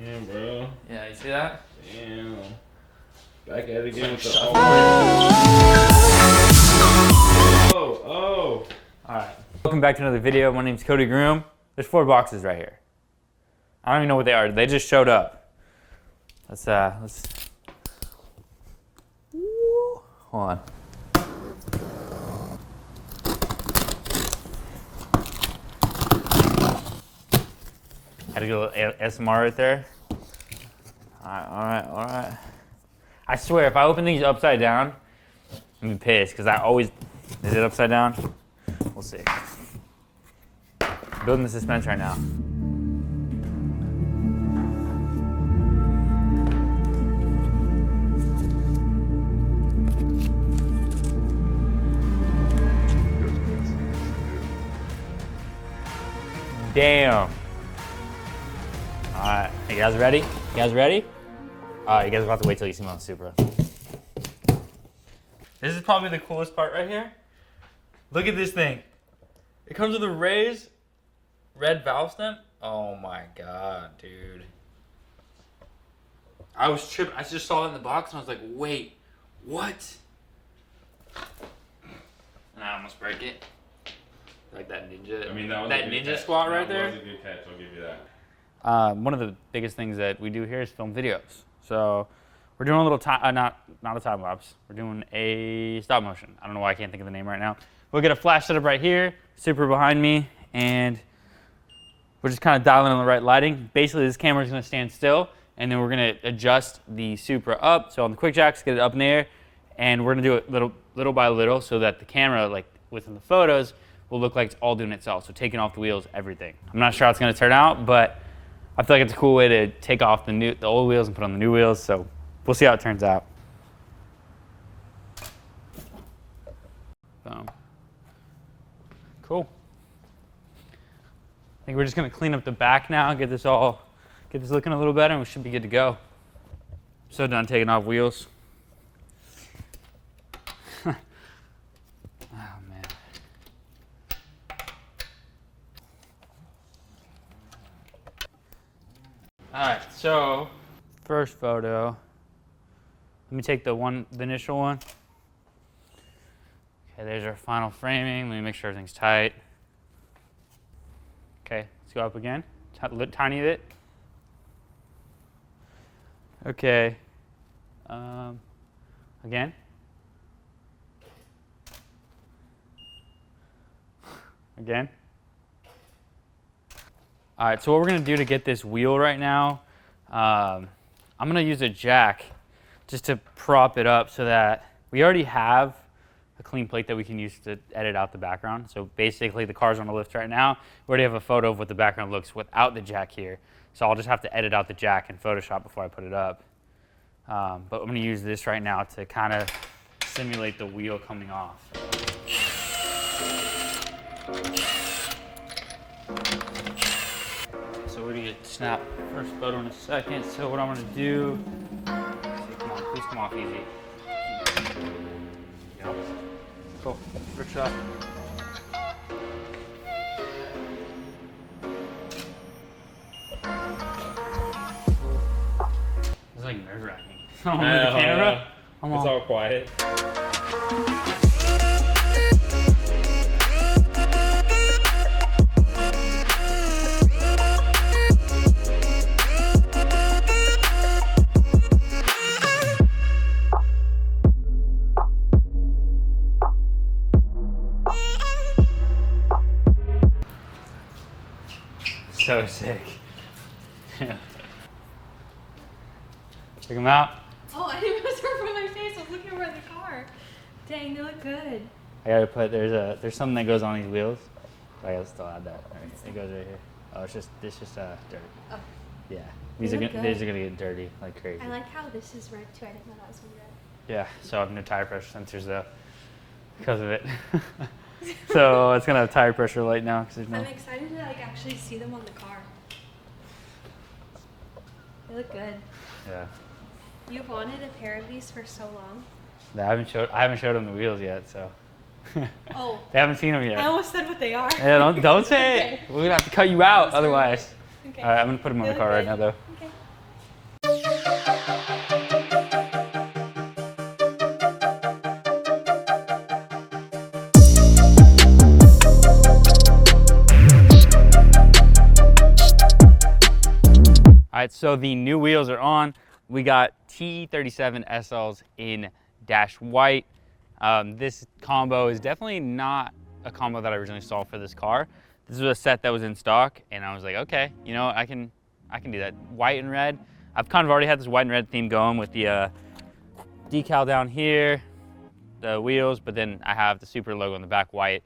Damn, bro. Yeah, you see that? Damn. Back at it again with the oh. Alright. Welcome back to another video. My name's Cody Groom. There's 4 boxes right here. I don't even know what they are. They just showed up. Let's hold on. Had to go ASMR right there. Alright. I swear, if I open these upside down, I'm gonna be pissed because I always. Is it upside down? We'll see. Building the suspense right now. Damn. Alright, you guys ready? You guys ready? You guys will have to wait till you see me on the Supra. This is probably the coolest part right here. Look at this thing. It comes with a raised red valve stem. Oh my god, dude. I was tripping. I just saw it in the box and I was like, wait, what? And I almost break it. Like that ninja. I mean, that ninja catch. Squat right there. That was a good catch. I'll give you that. One of the biggest things that we do here is film videos. So we're doing a little time, not a time lapse. We're doing a stop motion. I don't know why I can't think of the name right now. We'll get a flash setup right here, Supra behind me, and we're just kind of dialing on the right lighting. Basically, this camera is going to stand still, and then we're going to adjust the Supra up. So on the quick jacks, get it up in the air, and we're going to do it little by little so that the camera, like within the photos, will look like it's all doing itself. So taking off the wheels, everything. I'm not sure how it's going to turn out, but I feel like it's a cool way to take off the old wheels and put on the new wheels. So we'll see how it turns out. Boom. Cool. I think we're just going to clean up the back now, get this looking a little better, and we should be good to go. So done taking off wheels. Oh man. Alright, so first photo. Let me take the initial one. Okay, there's our final framing. Let me make sure everything's tight. Okay, let's go up again. Tiny bit. Okay. Again. Again. All right, so what we're gonna do to get this wheel right now, I'm gonna use a jack just to prop it up so that we already have a clean plate that we can use to edit out the background. So basically the car's on a lift right now. We already have a photo of what the background looks without the jack here. So I'll just have to edit out the jack in Photoshop before I put it up. But I'm gonna use this right now to kind of simulate the wheel coming off. So we're gonna snap first photo in a second. So what I'm gonna do, come on, please come off easy. Yep. Cool, first shot. It's like nerve-wracking. I'm on the camera. It's all quiet. So sick. Yeah. Check them out. Oh, I didn't even start from my face. I was looking over at the car. Dang, they look good. I gotta put there's something that goes on these wheels. I gotta still add that. Right, it goes right here. Oh, it's just dirt. Oh. Yeah, these are gonna get dirty like crazy. I like how this is red too. I didn't know that was gonna be red. Yeah, so I have no tire pressure sensors though because of it. So it's gonna have tire pressure light now because there's no. I'm excited to like actually see them on the car. They look good. Yeah. You've wanted a pair of these for so long. I haven't showed them the wheels yet, so. Oh. They haven't seen them yet. I almost said what they are. Yeah, don't say Okay. it. We're gonna have to cut you out otherwise. Okay. All right, I'm gonna put them on the car right now though. Okay. right, so the new wheels are on. We got T37 SLs in dash white. This combo is definitely not a combo that I originally saw for this car. This was a set that was in stock, and I was like, okay, you know, I can do that. White and red. I've kind of already had this white and red theme going with the decal down here, the wheels, but then I have the Supra logo on the back white.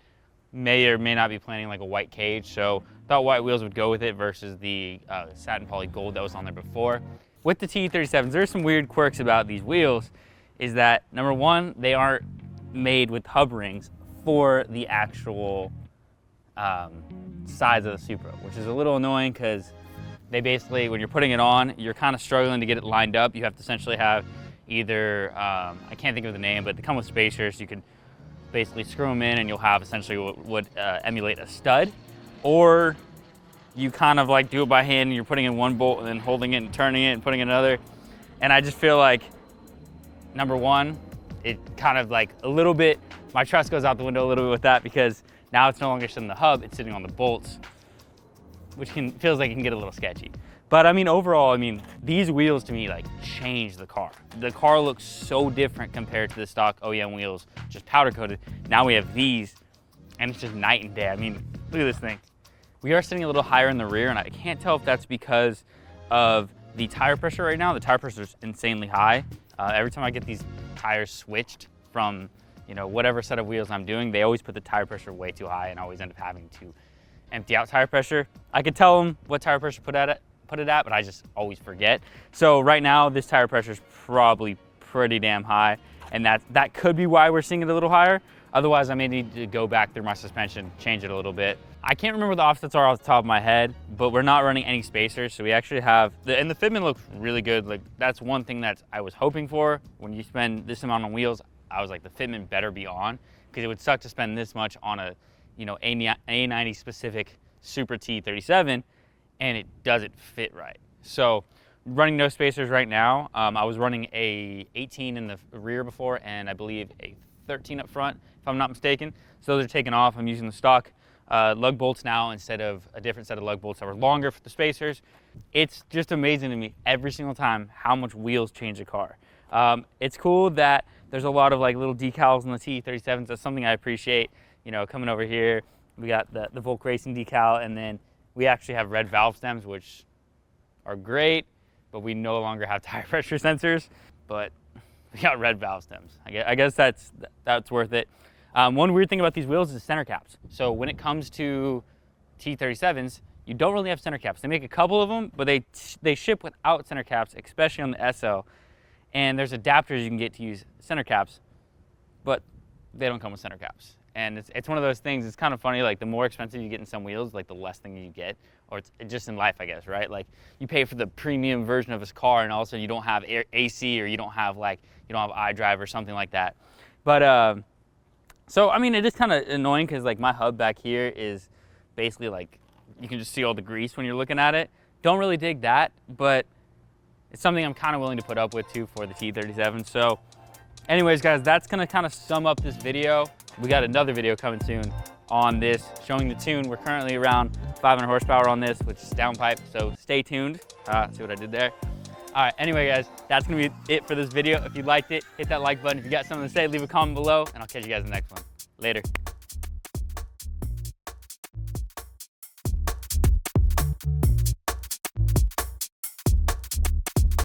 May or may not be planning like a white cage, so thought white wheels would go with it versus the satin poly gold that was on there before. With the T37s, there's some weird quirks about these wheels, is that number one, they aren't made with hub rings for the actual size of the Supra, which is a little annoying because they basically, when you're putting it on, you're kind of struggling to get it lined up. You have to essentially have either, I can't think of the name, but they come with spacers. You can basically screw them in and you'll have essentially what would emulate a stud, or you kind of like do it by hand and you're putting in one bolt and then holding it and turning it and putting in another. And I just feel like, number one, it kind of like a little bit, my trust goes out the window a little bit with that, because now it's no longer sitting in the hub, it's sitting on the bolts, which feels like it can get a little sketchy. But I mean, overall, I mean, these wheels to me like change the car. The car looks so different compared to the stock OEM wheels, just powder coated. Now we have these, and it's just night and day. I mean, look at this thing. We are sitting a little higher in the rear, and I can't tell if that's because of the tire pressure right now. The tire pressure is insanely high. Every time I get these tires switched from, you know, whatever set of wheels I'm doing, they always put the tire pressure way too high, and I always end up having to empty out tire pressure. I could tell them what tire pressure put it at, but I just always forget. So right now, this tire pressure is probably pretty damn high, and that could be why we're seeing it a little higher. Otherwise, I may need to go back through my suspension, change it a little bit. I can't remember what the offsets are off the top of my head, but we're not running any spacers, so we actually have, and the fitment looks really good. Like, that's one thing that I was hoping for. When you spend this amount on wheels, I was like, the fitment better be on, because it would suck to spend this much on a, you know, A90 specific Supra T37, and it doesn't fit right. So running no spacers right now. I was running a 18 in the rear before, and I believe a 13 up front, if I'm not mistaken. So those are taken off. I'm using the stock lug bolts now instead of a different set of lug bolts that were longer for the spacers. It's just amazing to me every single time how much wheels change a car. It's cool that there's a lot of like little decals on the T37s. That's something I appreciate. You know, coming over here, we got the Volk Racing decal, and then we actually have red valve stems, which are great, but we no longer have tire pressure sensors, but we got red valve stems. I guess that's worth it. One weird thing about these wheels is center caps. So when it comes to T37s, you don't really have center caps. They make a couple of them, but they ship without center caps, especially on the SL. And there's adapters you can get to use center caps, but they don't come with center caps. And it's one of those things, it's kind of funny, like the more expensive you get in some wheels, like the less thing you get, or it's just in life, I guess, right? Like you pay for the premium version of this car, and all of a sudden you don't have AC, or you don't have iDrive or something like that. But so I mean, it is kind of annoying because like my hub back here is basically like, you can just see all the grease when you're looking at it. Don't really dig that, but it's something I'm kind of willing to put up with too for the T37. So anyways, guys, that's gonna kind of sum up this video. We got another video coming soon on this, showing the tune. We're currently around 500 horsepower on this, which is downpipe, so stay tuned. See what I did there? All right, anyway, guys, that's gonna be it for this video. If you liked it, hit that like button. If you got something to say, leave a comment below, and I'll catch you guys in the next one. Later.